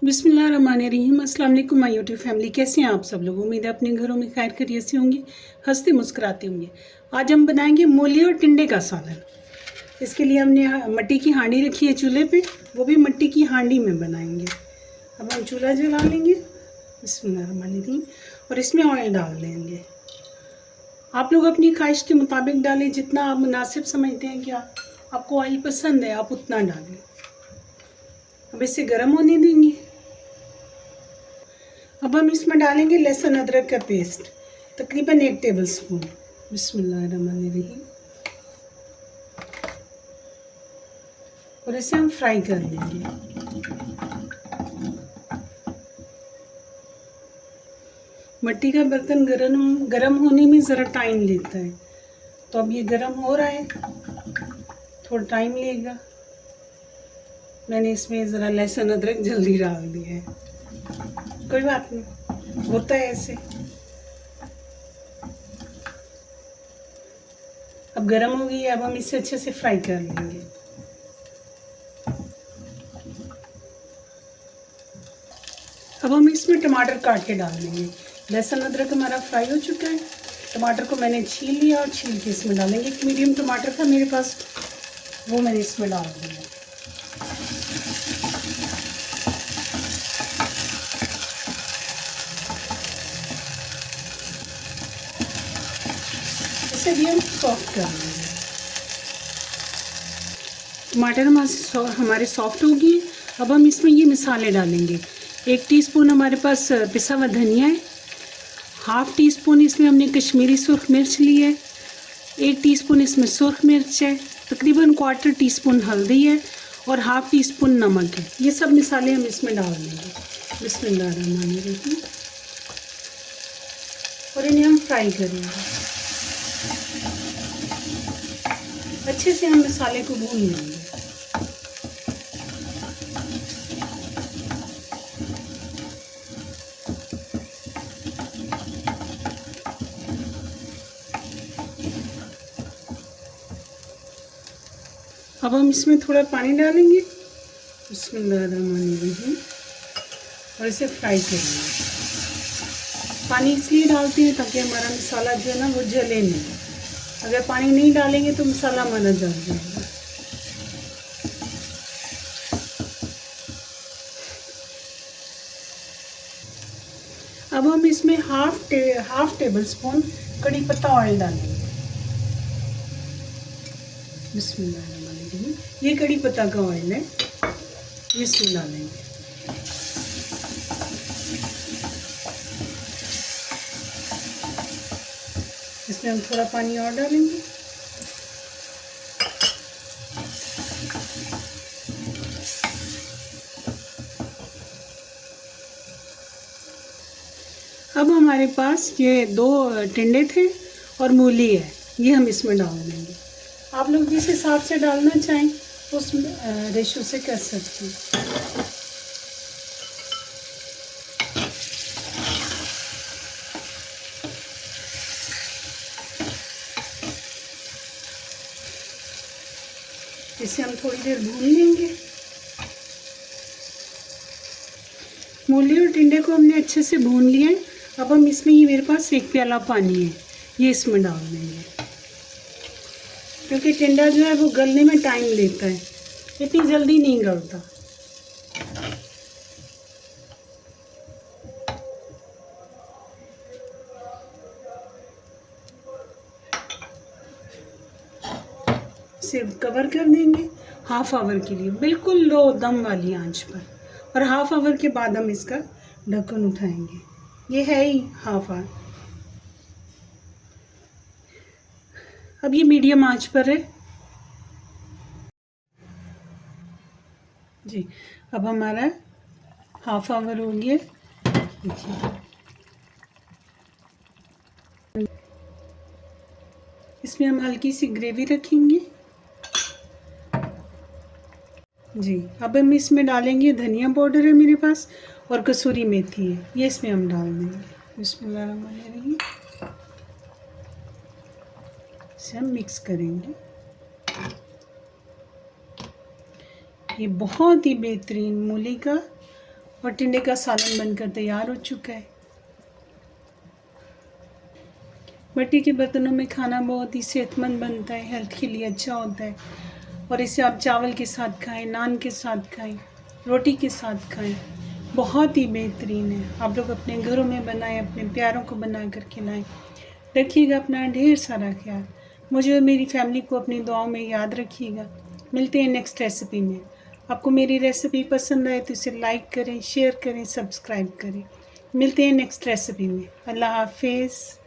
बिस्मिल्लाहिर्रहमानिर्रहीम। अस्सलाम वालेकुम माय यूट्यूब फैमिली, कैसे हैं आप सब लोग। उम्मीद है अपने घरों में खैर खैरियत से होंगे, हंसते मुस्कुराते होंगे। आज हम बनाएंगे मूली और टिंडे का सालन। इसके लिए हमने मिट्टी की हांडी रखी है चूल्हे पे, वो भी मिट्टी की हांडी में बनाएंगे। अब हम चूल्हा जला लेंगे बिस्मिल्लाहिर्रहमानिर्रहीम और इसमें ऑयल डाल देंगे। आप लोग अपनी ख्वाहिश के मुताबिक डालें, जितना आप मुनासिब समझते हैं कि आपको ऑयल पसंद है आप उतना डालें। अब इसे गर्म होने देंगे। अब हम इसमें डालेंगे लहसुन अदरक का पेस्ट, तकरीबन 1 टेबल स्पून। बिस्मिल्लाहिर्रहमानिर्रहीम और इसे हम फ्राई कर लेंगे। मिट्टी का बर्तन गरम होने में ज़रा टाइम लेता है, तो अब ये गरम हो रहा है, थोड़ा टाइम लेगा। मैंने इसमें ज़रा लहसुन अदरक जल्दी डाल दिया है, कोई बात नहीं, होता है ऐसे। अब गरम हो गई है, अब हम इसे अच्छे से फ्राई कर लेंगे। अब हम इसमें टमाटर काट के डाल देंगे। लहसुन अदरक हमारा फ्राई हो चुका है, टमाटर को मैंने छील लिया और छील के इसमें डालेंगे। एक मीडियम टमाटर था मेरे पास, वो मैंने इसमें डाल दिया। इसे भी हम सॉफ्ट कर लेंगे। टमाटर हमारे सॉफ्ट हो गए। अब हम इसमें ये मसाले डालेंगे। 1 टीस्पून हमारे पास पिसा हुआ धनिया है, 1/2 टीस्पून इसमें हमने कश्मीरी सुर्ख मिर्च ली है, 1 टीस्पून इसमें सुर्ख मिर्च है, तकरीबन 1/4 टीस्पून हल्दी है और 1/2 टीस्पून नमक है। ये सब मसाले हम इसमें डाल देंगे बिस्मिल्लाहिर्रहमानिर्रहीम और इन्हें हम फ्राई करेंगे। अच्छे से हम मसाले को भून लेंगे। अब हम इसमें थोड़ा पानी डालेंगे बिस्मिल्लाहिर्रहमानिर्रहीम और इसे फ्राई करेंगे। पानी इसलिए डालते हैं ताकि हमारा मसाला जो है ना वो जले नहीं। अगर पानी नहीं डालेंगे तो मसाला हमारा जल जाएगा। अब हम इसमें हाफ टेबल स्पून कड़ी पत्ता ऑयल डालेंगे बिस्मिल्लाहिर्रहमानिर्रहीम। ये कड़ी पत्ता का ऑयल है, इसमें डालेंगे। इसमें हम थोड़ा पानी और डालेंगे। अब हमारे पास ये 2 टिंडे थे और मूली है, ये हम इसमें डाल देंगे। आप लोग जिस हिसाब से डालना चाहें उस रेशो से कर सकते हैं। इसे हम थोड़ी देर भून लेंगे। मूली और टिंडे को हमने अच्छे से भून लिया है। अब हम इसमें, ये मेरे पास 1 प्याला पानी है, ये इसमें डाल देंगे, क्योंकि टिंडा जो है वो गलने में टाइम लेता है, इतनी जल्दी नहीं गलता। सिर्फ कवर कर देंगे 1/2 आवर के लिए, बिल्कुल लो दम वाली आंच पर, और 1/2 आवर के बाद हम इसका ढक्कन उठाएंगे। ये है ही 1/2 आवर। अब ये मीडियम आंच पर है जी। अब हमारा 1/2 आवर हो गया। देखिए इसमें हम हल्की सी ग्रेवी रखेंगे जी। अब हम इसमें डालेंगे धनिया पाउडर है मेरे पास और कसूरी मेथी है, ये इसमें हम डाल देंगे बिस्मिल्लाहिर्रहमानिर्रहीम। इसे हम मिक्स करेंगे। ये बहुत ही बेहतरीन मूली का और टिंडे का सालन बनकर तैयार हो चुका है। मिट्टी के बर्तनों में खाना बहुत ही सेहतमंद बनता है, हेल्थ के लिए अच्छा होता है और इसे आप चावल के साथ खाएं, नान के साथ खाएं, रोटी के साथ खाएं, बहुत ही बेहतरीन है। आप लोग अपने घरों में बनाएं, अपने प्यारों को बना कर खिलाएं। रखिएगा अपना ढेर सारा ख्याल। मुझे और मेरी फैमिली को अपनी दुआओं में याद रखिएगा। मिलते हैं नेक्स्ट रेसिपी में। आपको मेरी रेसिपी पसंद आए तो इसे लाइक करें, शेयर करें, सब्सक्राइब करें। मिलते हैं नेक्स्ट रेसिपी में। अल्लाह हाफिज़।